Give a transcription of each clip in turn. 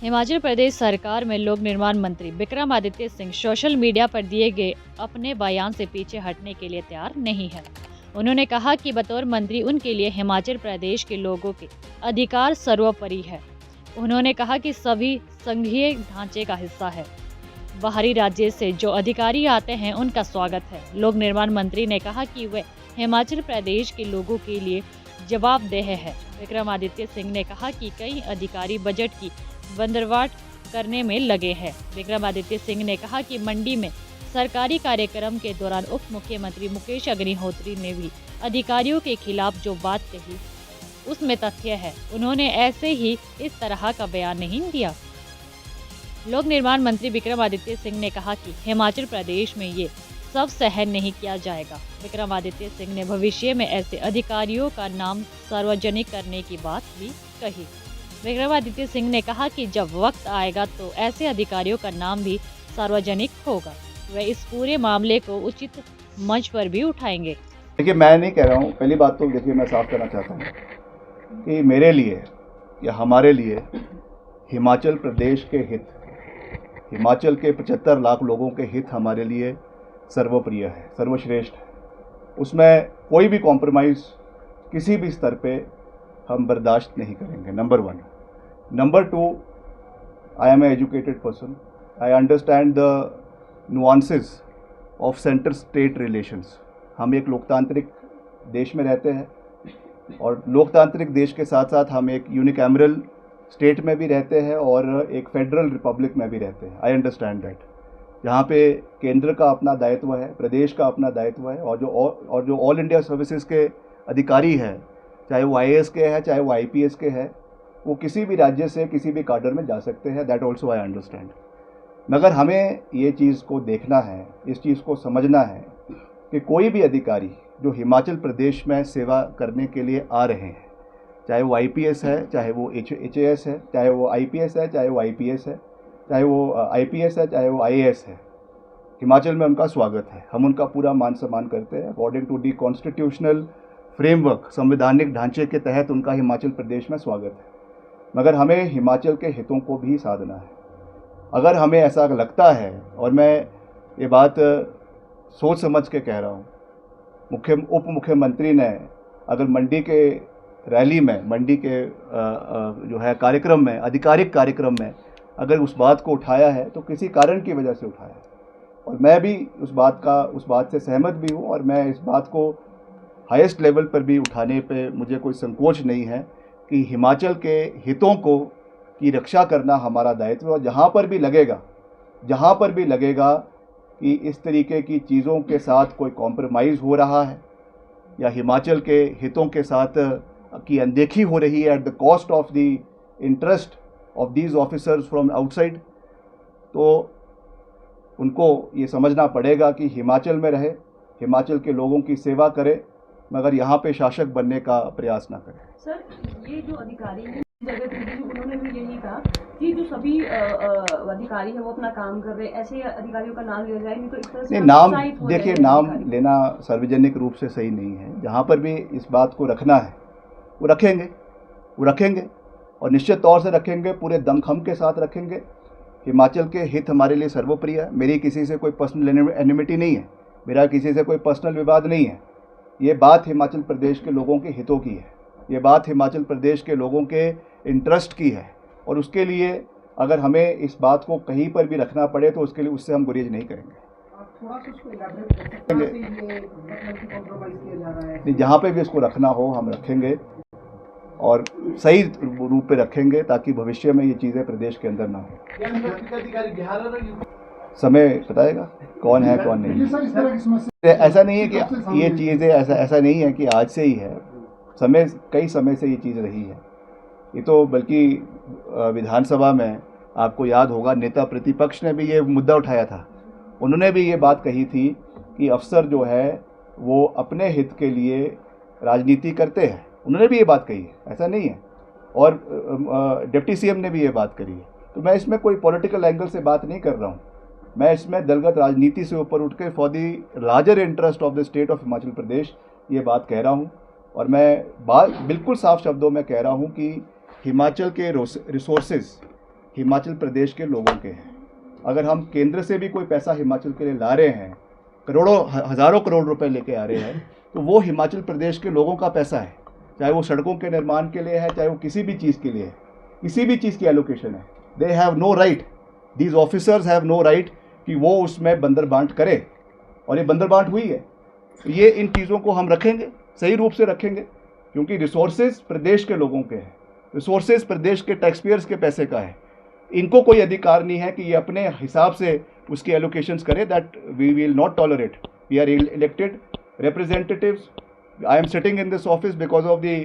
हिमाचल प्रदेश सरकार में लोक निर्माण मंत्री विक्रमादित्य सिंह सोशल मीडिया पर दिए गए अपने बयान से पीछे हटने के लिए तैयार नहीं है। उन्होंने कहा कि बतौर मंत्री उनके लिए हिमाचल प्रदेश के लोगों के अधिकार सर्वोपरि है। उन्होंने कहा कि सभी संघीय ढांचे का हिस्सा है। बाहरी राज्य से जो अधिकारी आते हैं उनका स्वागत है। लोक निर्माण मंत्री ने कहा कि वे हिमाचल प्रदेश के लोगों के लिए जवाबदेह है। विक्रमादित्य सिंह ने कहा कि कई अधिकारी बजट की बंदरवाट करने में लगे हैं। विक्रमादित्य सिंह ने कहा कि मंडी में सरकारी कार्यक्रम के दौरान उप मुख्यमंत्री मुकेश अग्निहोत्री ने भी अधिकारियों के खिलाफ जो बात कही उसमें तथ्य है। उन्होंने ऐसे ही इस तरह का बयान नहीं दिया। लोक निर्माण मंत्री विक्रमादित्य सिंह ने कहा कि हिमाचल प्रदेश में ये सब सहन नहीं किया जाएगा। विक्रमादित्य सिंह ने भविष्य में ऐसे अधिकारियों का नाम सार्वजनिक करने की बात भी कही। विक्रमादित्य सिंह ने कहा कि जब वक्त आएगा तो ऐसे अधिकारियों का नाम भी सार्वजनिक होगा। वे इस पूरे मामले को उचित मंच पर भी उठाएंगे। देखिए, मैं नहीं कह रहा हूँ, पहली बात तो देखिए मैं साफ करना चाहता हूँ कि मेरे लिए या हमारे लिए हिमाचल प्रदेश के हित, हिमाचल के 75 लाख लोगों के हित हमारे लिए सर्वप्रिय है, सर्वश्रेष्ठ है। उसमें कोई भी कॉम्प्रोमाइज़ किसी भी स्तर पे हम बर्दाश्त नहीं करेंगे, number 1। Number 2, I am a educated person, I understand the nuances of centre state relations. हम एक लोकतांत्रिक देश में रहते हैं और लोकतांत्रिक देश के साथ साथ हम एक यूनिकैमरल स्टेट में भी रहते हैं और एक फेडरल रिपब्लिक में भी रहते हैं। I understand that. यहाँ पे केंद्र का अपना दायित्व है, प्रदेश का अपना दायित्व है और जो ऑल इंडिया सर्विसेज के अधिकारी हैं, चाहे वो IAS के हैं चाहे वो IPS के हैं, वो किसी भी राज्य से किसी भी काडर में जा सकते हैं। That also I understand. मगर हमें ये चीज़ को देखना है, इस चीज़ को समझना है कि कोई भी अधिकारी जो हिमाचल प्रदेश में सेवा करने के लिए आ रहे हैं, चाहे वो IPS है, चाहे वो HAS है, चाहे वो IPS है, चाहे वो IPS है, चाहे वो IPS है, चाहे वो IAS है, हिमाचल में उनका स्वागत है। हम उनका पूरा मान सम्मान करते हैं। According to the constitutional framework, संवैधानिक ढांचे के तहत उनका हिमाचल प्रदेश में स्वागत है। मगर हमें हिमाचल के हितों को भी साधना है। अगर हमें ऐसा लगता है, और मैं ये बात सोच समझ के कह रहा हूँ, उप मुख्यमंत्री ने अगर मंडी के रैली में, मंडी के जो है कार्यक्रम में, आधिकारिक कार्यक्रम में अगर उस बात को उठाया है तो किसी कारण की वजह से उठाया है। और मैं भी उस बात से सहमत भी हूँ और मैं इस बात को हाईएस्ट लेवल पर भी उठाने पे मुझे कोई संकोच नहीं है कि हिमाचल के हितों की रक्षा करना हमारा दायित्व है। और जहाँ पर भी लगेगा कि इस तरीके की चीज़ों के साथ कोई कॉम्प्रोमाइज़ हो रहा है या हिमाचल के हितों के साथ की अनदेखी हो रही है at the cost of the interest of these officers from outside, तो उनको ये समझना पड़ेगा कि हिमाचल में रहे, हिमाचल के लोगों की सेवा करे, मगर यहाँ पे शासक बनने का प्रयास ना करें। सर, ये जो अधिकारी हैं, जगत जी उन्होंने भी यही कहा कि जो सभी अधिकारी हैं वो अपना काम कर रहे हैं, ऐसे अधिकारियों का नाम लिया जाए, नहीं तो इस तरह से नाम, देखिए, नाम लेना सार्वजनिक रूप से सही नहीं है। जहाँ पर भी इस बात को रखना है वो रखेंगे और निश्चित तौर से रखेंगे, पूरे दमखम के साथ रखेंगे। हिमाचल के हित हमारे लिए सर्वोपरि है। मेरी किसी से कोई पर्सनल एनिमिटी नहीं है, मेरा किसी से कोई पर्सनल विवाद नहीं है। ये बात हिमाचल प्रदेश के लोगों के हितों की है, ये बात हिमाचल प्रदेश के लोगों के इंटरेस्ट की है और उसके लिए अगर हमें इस बात को कहीं पर भी रखना पड़े तो उससे हम गुरेज नहीं करेंगे। जहाँ पे भी इसको रखना हो हम रखेंगे और सही रूप पे रखेंगे ताकि भविष्य में ये चीज़ें प्रदेश के अंदर ना हो। समय बताएगा कौन है कौन नहीं। ऐसा नहीं है कि ये चीज़ें ऐसा नहीं है कि आज से ही है, कई समय से ये चीज़ रही है। ये तो बल्कि विधानसभा में आपको याद होगा नेता प्रतिपक्ष ने भी ये मुद्दा उठाया था। उन्होंने भी ये बात कही थी कि अफसर जो है वो अपने हित के लिए राजनीति करते हैं। उन्होंने भी ये बात कही है, ऐसा नहीं है। और डिप्टी CM ने भी ये बात करी है। तो मैं इसमें कोई पॉलिटिकल एंगल से बात नहीं कर रहा हूँ, मैं इसमें दलगत राजनीति से ऊपर उठ के for the larger interest of the state of Himachal Pradesh ये बात कह रहा हूँ। और मैं बात बिल्कुल साफ शब्दों में कह रहा हूँ कि हिमाचल के रिसोर्सेज हिमाचल प्रदेश के लोगों के हैं। अगर हम केंद्र से भी कोई पैसा हिमाचल के लिए ला रहे हैं, करोड़ों हज़ारों करोड़ रुपए लेके आ रहे हैं, तो वो हिमाचल प्रदेश के लोगों का पैसा है, चाहे वो सड़कों के निर्माण के लिए है, चाहे वो किसी भी चीज़ के लिए है, किसी भी चीज़ की एलोकेशन है। They have no right, these officers have no right कि वो उसमें बंदरबांट करे, और ये बंदरबांट हुई है। तो ये इन चीज़ों को हम रखेंगे, सही रूप से रखेंगे, क्योंकि रिसोर्सेज प्रदेश के लोगों के हैं, रिसोर्सेज प्रदेश के टैक्सपेयर्स के पैसे का है। इनको कोई अधिकार नहीं है कि ये अपने हिसाब से उसकी एलोकेशंस करें। That we will not tolerate. We are elected representatives. I am sitting in this office because of the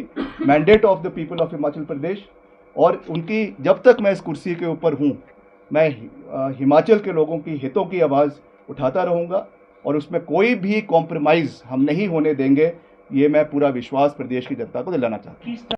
mandate of the people of Himachal Pradesh, और उनकी जब तक मैं इस कुर्सी के ऊपर हूँ, मैं हिमाचल के लोगों की हितों की आवाज़ उठाता रहूँगा, और उसमें कोई भी कॉम्प्रोमाइज़ हम नहीं होने देंगे। ये मैं पूरा विश्वास प्रदेश की जनता को दिलाना चाहता हूँ।